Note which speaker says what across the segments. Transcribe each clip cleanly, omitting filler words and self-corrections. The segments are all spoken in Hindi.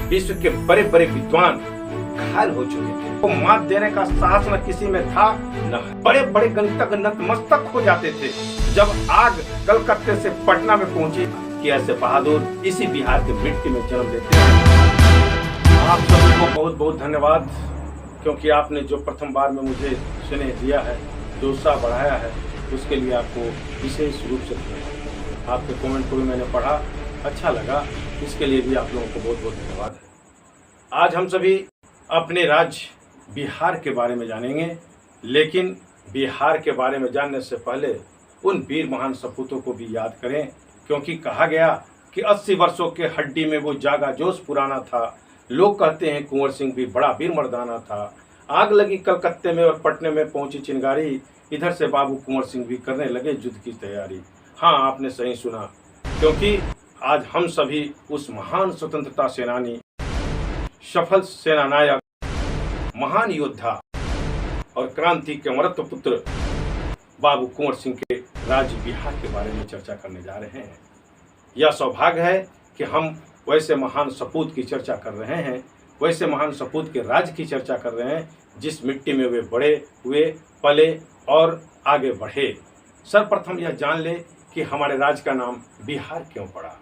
Speaker 1: विश्व के बड़े बड़े विद्वान घायल हो चुके थे। वो मात देने का साहस न किसी में था, न बड़े बड़े गणितज्ञ नतमस्तक हो जाते थे जब आग कलकत्ते से पटना में पहुंची कि ऐसे बहादुर इसी बिहार के मिट्टी में जन्म लेते हैं। आप सभी को बहुत बहुत धन्यवाद, क्योंकि आपने जो प्रथम बार में मुझे स्नेह दिया है, जो उत्साह बढ़ाया है, उसके लिए आपको विशेष रूप से धन्यवाद। आपके कमेंट को भी मैंने पढ़ा, अच्छा लगा, इसके लिए भी आप लोगों को बहुत बहुत धन्यवाद है। आज हम सभी अपने राज्य बिहार के बारे में जानेंगे, लेकिन बिहार के बारे में जानने से पहले उन वीर महान सपूतों को भी याद करें, क्योंकि कहा गया कि 80 वर्षों के हड्डी में वो जागा जोश पुराना था। लोग कहते हैं कुंवर सिंह भी बड़ा वीर मर्दाना था। आग लगी कलकत्ते में और पटने में पहुंची चिंगारी, इधर से बाबू कुंवर सिंह भी करने लगे युद्ध की तैयारी। हाँ, आपने सही सुना, क्योंकि आज हम सभी उस महान स्वतंत्रता सेनानी, सफल सेनानायक, महान योद्धा और क्रांति के अमरत्व पुत्र बाबू कुंवर सिंह के राज्य बिहार के बारे में चर्चा करने जा रहे हैं। यह सौभाग्य है कि हम वैसे महान सपूत की चर्चा कर रहे हैं, वैसे महान सपूत के राज्य की चर्चा कर रहे हैं जिस मिट्टी में वे बड़े हुए, पले और आगे बढ़े। सर्वप्रथम यह जान ले कि हमारे राज्य का नाम बिहार क्यों पड़ा,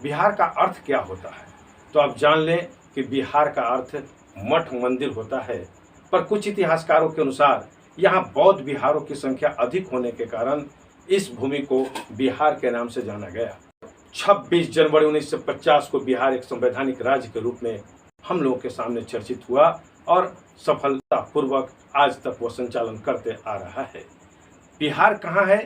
Speaker 1: बिहार का अर्थ क्या होता है। तो आप जान लें कि बिहार का अर्थ मठ मंदिर होता है, पर कुछ इतिहासकारों के अनुसार यहाँ बौद्ध विहारों की संख्या अधिक होने के कारण इस भूमि को बिहार के नाम से जाना गया। 26 जनवरी 1950 को बिहार एक संवैधानिक राज्य के रूप में हम लोगों के सामने चर्चित हुआ और सफलतापूर्वक आज तक वो संचालन करते आ रहा है। बिहार कहाँ है,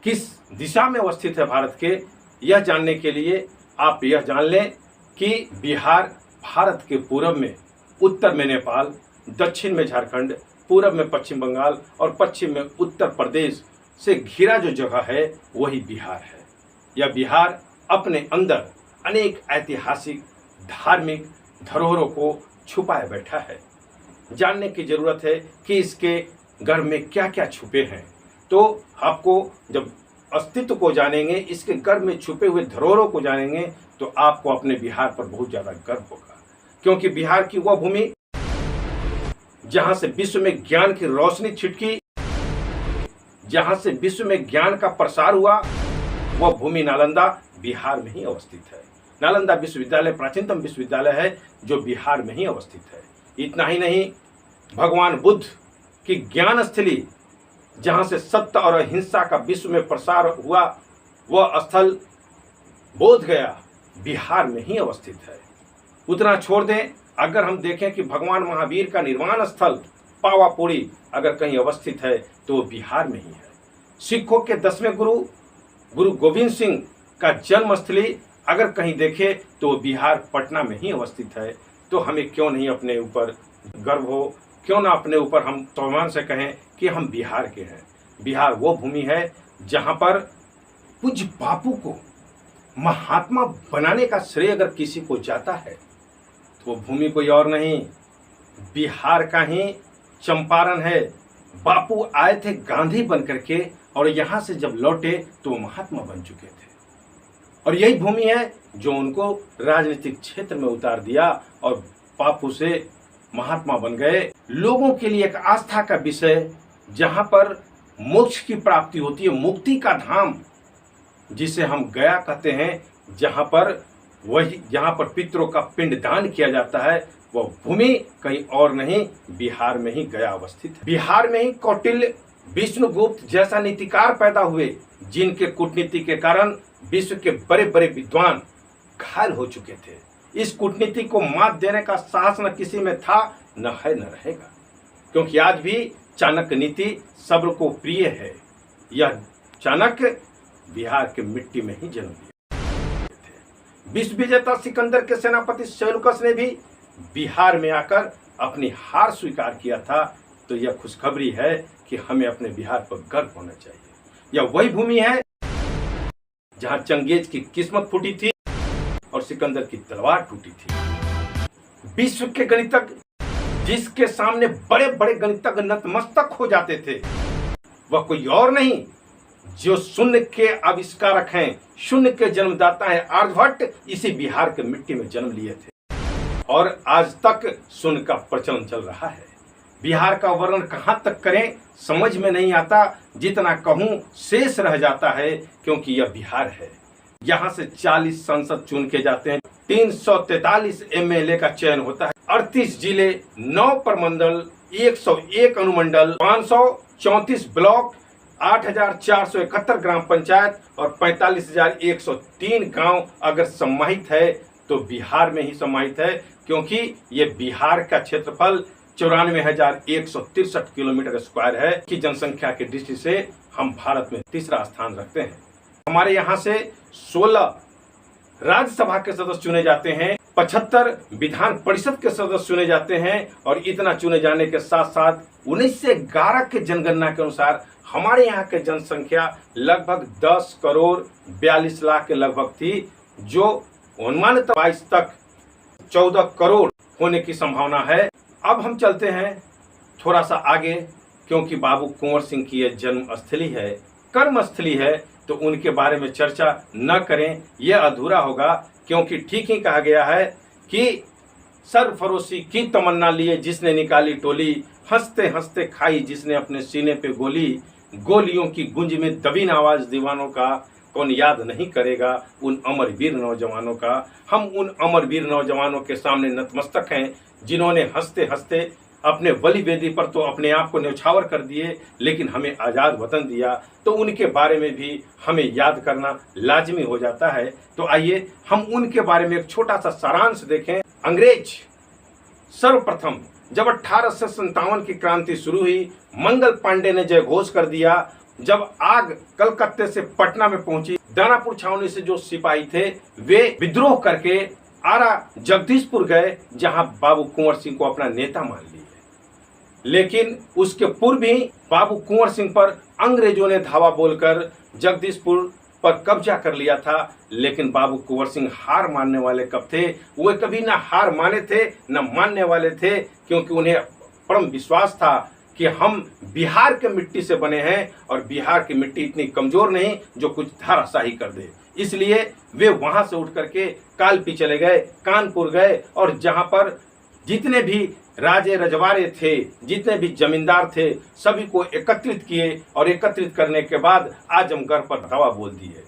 Speaker 1: किस दिशा में अवस्थित है भारत के, यह जानने के लिए आप यह जान लें कि बिहार भारत के पूर्व में, उत्तर में नेपाल, दक्षिण में झारखंड, पूर्व में पश्चिम बंगाल और पश्चिम में उत्तर प्रदेश से घिरा जो जगह है वही बिहार है। यह बिहार अपने अंदर अनेक ऐतिहासिक, धार्मिक धरोहरों को छुपाए बैठा है। जानने की जरूरत है कि इसके गर्भ में क्या क्या छुपे हैं। तो आपको जब अस्तित्व को जानेंगे, इसके गर्भ में छुपे हुए धरोहरों को जानेंगे, तो आपको अपने बिहार पर बहुत ज्यादा गर्व होगा, क्योंकि बिहार की वह भूमि जहां से विश्व में ज्ञान की रोशनी छिटकी, जहां से विश्व में ज्ञान का प्रसार हुआ, वह भूमि नालंदा बिहार में ही अवस्थित है। नालंदा विश्वविद्यालय प्राचीनतम विश्वविद्यालय है जो बिहार में ही अवस्थित है। इतना ही नहीं, भगवान बुद्ध की ज्ञान स्थली, जहां से सत्य और अहिंसा का विश्व में प्रसार हुआ, वह स्थल बोध गया बिहार में ही अवस्थित है। उतना छोड़ दें, अगर हम देखें कि भगवान महावीर का निर्वाण स्थल पावापुरी अगर कहीं अवस्थित है तो वो बिहार में ही है। सिखों के 10वें गुरु गोविंद सिंह का जन्मस्थली अगर कहीं देखें तो बिहार पटना में ही अवस्थित है। तो हमें क्यों नहीं अपने ऊपर गर्व हो, क्यों ना अपने ऊपर हम स्वाभिमान से कहें कि हम बिहार के हैं। बिहार वो भूमि है जहां पर पूज्य बापू को महात्मा बनाने का श्रेय अगर किसी को जाता है तो वो भूमि कोई और नहीं, बिहार का ही चंपारण है। बापू आए थे गांधी बन करके और यहां से जब लौटे तो वो महात्मा बन चुके थे, और यही भूमि है जो उनको राजनीतिक क्षेत्र में उतार दिया और बापू से महात्मा बन गए। लोगों के लिए एक आस्था का विषय, जहां पर मोक्ष की प्राप्ति होती है, मुक्ति का धाम जिसे हम गया कहते हैं, जहां पर पितरों का पिंडदान किया जाता है, वह भूमि कहीं और नहीं, बिहार में ही गया अवस्थित है। बिहार में ही कौटिल्य, विष्णुगुप्त जैसा नीतिकार पैदा हुए, जिनके कूटनीति के कारण विश्व के बड़े बड़े विद्वान घायल हो चुके थे। इस कूटनीति को मात देने का साहस न किसी में था, न है न रहेगा, क्योंकि आज भी चाणक्य नीति सबको प्रिय है। यह चाणक्य बिहार के मिट्टी में ही जन्म लिया थे। विश्व विजेता सिकंदर के सेनापति सेल्यूकस ने भी बिहार में आकर अपनी हार स्वीकार किया था। तो यह खुशखबरी है कि हमें अपने बिहार पर गर्व होना चाहिए। यह वही भूमि है जहां चंगेज की किस्मत फूटी थी और सिकंदर की तलवार टूटी थी। विश्व के गणितज्ञ जिसके सामने बड़े बड़े गणितज्ञ नतमस्तक हो जाते थे, वह कोई और नहीं, जो शून्य के आविष्कारक हैं, शून्य के जन्मदाता हैं, आर्यभट्ट इसी बिहार के मिट्टी में जन्म लिए थे। और आज तक सुन का प्रचलन चल रहा है। बिहार का वर्णन कहाँ तक करें समझ में नहीं आता, जितना कहूँ शेष रह जाता है, क्योंकि यह बिहार है। यहाँ से 40 सांसद चुन के जाते हैं, 343 एमएलए का चयन होता है, 38 जिले, 9 प्रमंडल, 101 अनुमंडल, 534 ब्लॉक, 8,471 ग्राम पंचायत और 45,103 गांव अगर समाहित है तो बिहार में ही समाहित है, क्योंकि ये बिहार का क्षेत्रफल 94,163 किलोमीटर स्क्वायर है कि जनसंख्या की दृष्टि से हम भारत में तीसरा स्थान रखते हैं। हमारे यहाँ से 16 राज्यसभा के सदस्य चुने जाते हैं, 75 विधान परिषद के सदस्य चुने जाते हैं और इतना चुने जाने के साथ साथ 1911 के जनगणना के अनुसार हमारे यहाँ की जनसंख्या लगभग 10 करोड़ 42 लाख के लगभग थी, जो अनुमानित 22 तक 14 करोड़ होने की संभावना है। अब हम चलते हैं थोड़ा सा आगे, क्योंकि बाबू कुंवर सिंह की यह जन्मस्थली है, कर्मस्थली है, तो उनके बारे में चर्चा न करें यह अधूरा होगा, क्योंकि ठीक ही कहा गया है कि सरफरोशी की तमन्ना लिए जिसने निकाली टोली, हंसते हंसते खाई जिसने अपने सीने पे गोली, गोलियों की गुंज में दबी न आवाज दीवानों का, कौन याद नहीं करेगा उन अमर वीर नौजवानों का। हम उन अमर वीर नौजवानों के सामने नतमस्तक हैं, जिन्होंने हंसते हंसते अपने बलि वेदी पर तो अपने आप को न्यौछावर कर दिए, लेकिन हमें आज़ाद वतन दिया, तो उनके बारे में भी हमें याद करना लाजमी हो जाता है। तो आइए हम उनके बारे में एक छोटा सा सारांश देखें। अंग्रेज सर्वप्रथम जब 1857 की क्रांति शुरू हुई, मंगल पांडे ने जय घोष कर दिया। जब आग कलकत्ते से पटना में पहुंची, दानापुर छावनी से जो सिपाही थे वे विद्रोह करके आरा जगदीशपुर गए, जहां बाबू कुंवर सिंह को अपना नेता मान लिए। लेकिन उसके पूर्व ही बाबू कुंवर सिंह पर अंग्रेजों ने धावा बोलकर जगदीशपुर पर कब्जा कर लिया था। लेकिन बाबू कुंवर सिंह हार मानने वाले कब थे? वे कभी ना हार माने थे न मानने वाले थे, क्योंकि उन्हें परम विश्वास था कि हम बिहार के मिट्टी से बने हैं और बिहार की मिट्टी इतनी कमजोर नहीं जो कुछ धाराशाही कर दे। इसलिए वे वहां से उठ करके कालपी चले गए, कानपुर गए, और जहां पर जितने भी राजे रजवाड़े थे, जितने भी जमींदार थे, सभी को एकत्रित किए और एकत्रित करने के बाद आजमगढ़ पर धावा बोल दिए।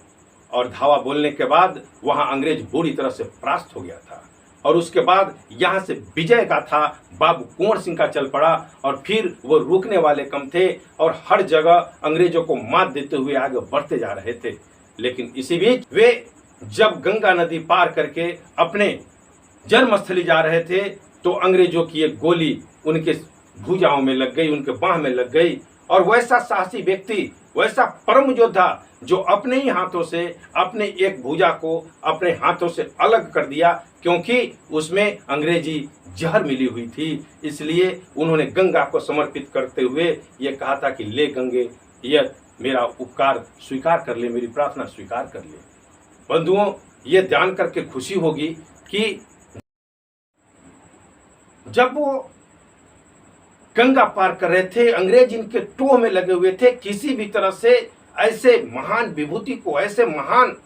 Speaker 1: और धावा बोलने के बाद वहां अंग्रेज बुरी तरह से परास्त हो गया था। और उसके बाद यहाँ से विजय गाथा बाबू कुंवर सिंह का चल पड़ा, और फिर वो रुकने वाले कम थे और हर जगह अंग्रेजों को मात देते हुए आगे बढ़ते जा रहे थे। लेकिन इसी बीच वे जब गंगा नदी पार करके अपने जन्मस्थली जा रहे थे, तो अंग्रेजों की एक गोली उनके भुजाओं में लग गई, उनके बाह में लग गई। और वैसा साहसी व्यक्ति, वैसा परम योद्धा जो अपने ही हाथों से अपने एक भुजा को अपने हाथों से अलग कर दिया, क्योंकि उसमें अंग्रेजी जहर मिली हुई थी। इसलिए उन्होंने गंगा को समर्पित करते हुए ये कहा था कि ले गंगे, यह मेरा उपकार स्वीकार कर ले, मेरी प्रार्थना स्वीकार कर ले। बंधुओं, ये ध्यान करके खुशी होगी कि जब वो गंगा पार कर रहे थे, अंग्रेज इनके टोह में लगे हुए थे। किसी भी तरह से ऐसे महान विभूति को, ऐसे महान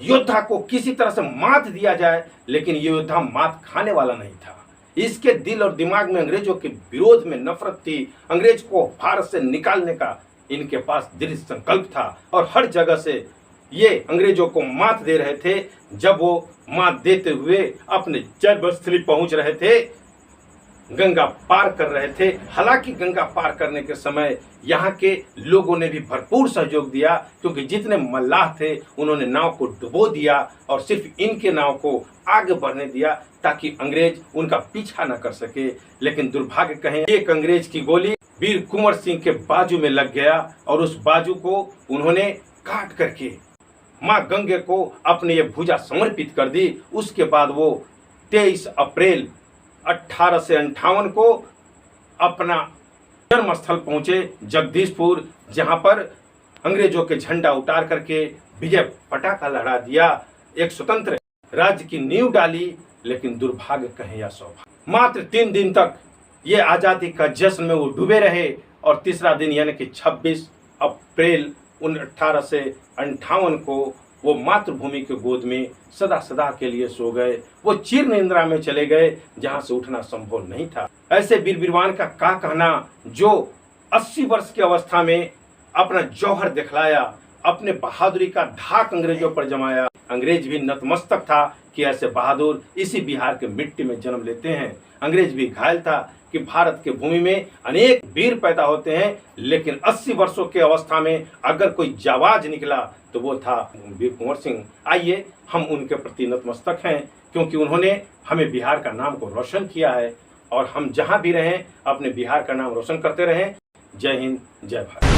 Speaker 1: योद्धा को किसी तरह से मात दिया जाए, लेकिन ये योद्धा मात खाने वाला नहीं था। इसके दिल और दिमाग में अंग्रेजों के विरोध में नफरत थी। अंग्रेज को भारत से निकालने का इनके पास दृढ़ संकल्प था, और हर जगह से ये अंग्रेजों को मात दे रहे थे। जब वो मात देते हुए अपने जन्मस्थली पहुंच रहे थे, गंगा पार कर रहे थे। हालांकि गंगा पार करने के समय यहाँ के लोगों ने भी भरपूर सहयोग दिया, क्योंकि जितने मल्लाह थे उन्होंने नाव को डुबो दिया और सिर्फ इनके नाव को आगे बढ़ने दिया, ताकि अंग्रेज उनका पीछा न कर सके। लेकिन दुर्भाग्य कहें, एक अंग्रेज की गोली वीर कुंवर सिंह के बाजू में लग गया, और उस बाजू को उन्होंने काट करके माँ गंगे को अपने ये भुजा समर्पित कर दी। उसके बाद वो 23 अप्रैल 1858 को अपना जन्मस्थल पहुंचे, जगदीशपुर, जहां पर अंग्रेजों के झंडा उतार करके विजय पताका लहरा दिया, एक स्वतंत्र राज्य की नींव डाली। लेकिन दुर्भाग्य कहें या सौभाग्य, मात्र 3 दिन तक ये आज़ादी का जश्न में वो डूबे रहे, और तीसरा दिन यानी कि 26 अप्रैल 1858 को वो मातृभूमि के गोद में सदा सदा के लिए सो गए। वो चिर निंद्रा में चले गए जहां से उठना संभव नहीं था। ऐसे वीर वीरवान का क्या कहना जो 80 वर्ष की अवस्था में अपना जौहर दिखलाया, अपने बहादुरी का धाक अंग्रेजों पर जमाया। अंग्रेज भी नतमस्तक था कि ऐसे बहादुर इसी बिहार के मिट्टी में जन्म लेते हैं। अंग्रेज भी घायल था कि भारत के भूमि में अनेक वीर पैदा होते हैं, लेकिन 80 वर्षों के अवस्था में अगर कोई जाबाज निकला तो वो था वीर कुंवर सिंह। आइए हम उनके प्रति नतमस्तक हैं, क्योंकि उन्होंने हमें बिहार का नाम को रोशन किया है और हम जहां भी रहें अपने बिहार का नाम रोशन करते रहें। जय हिंद, जय भारत।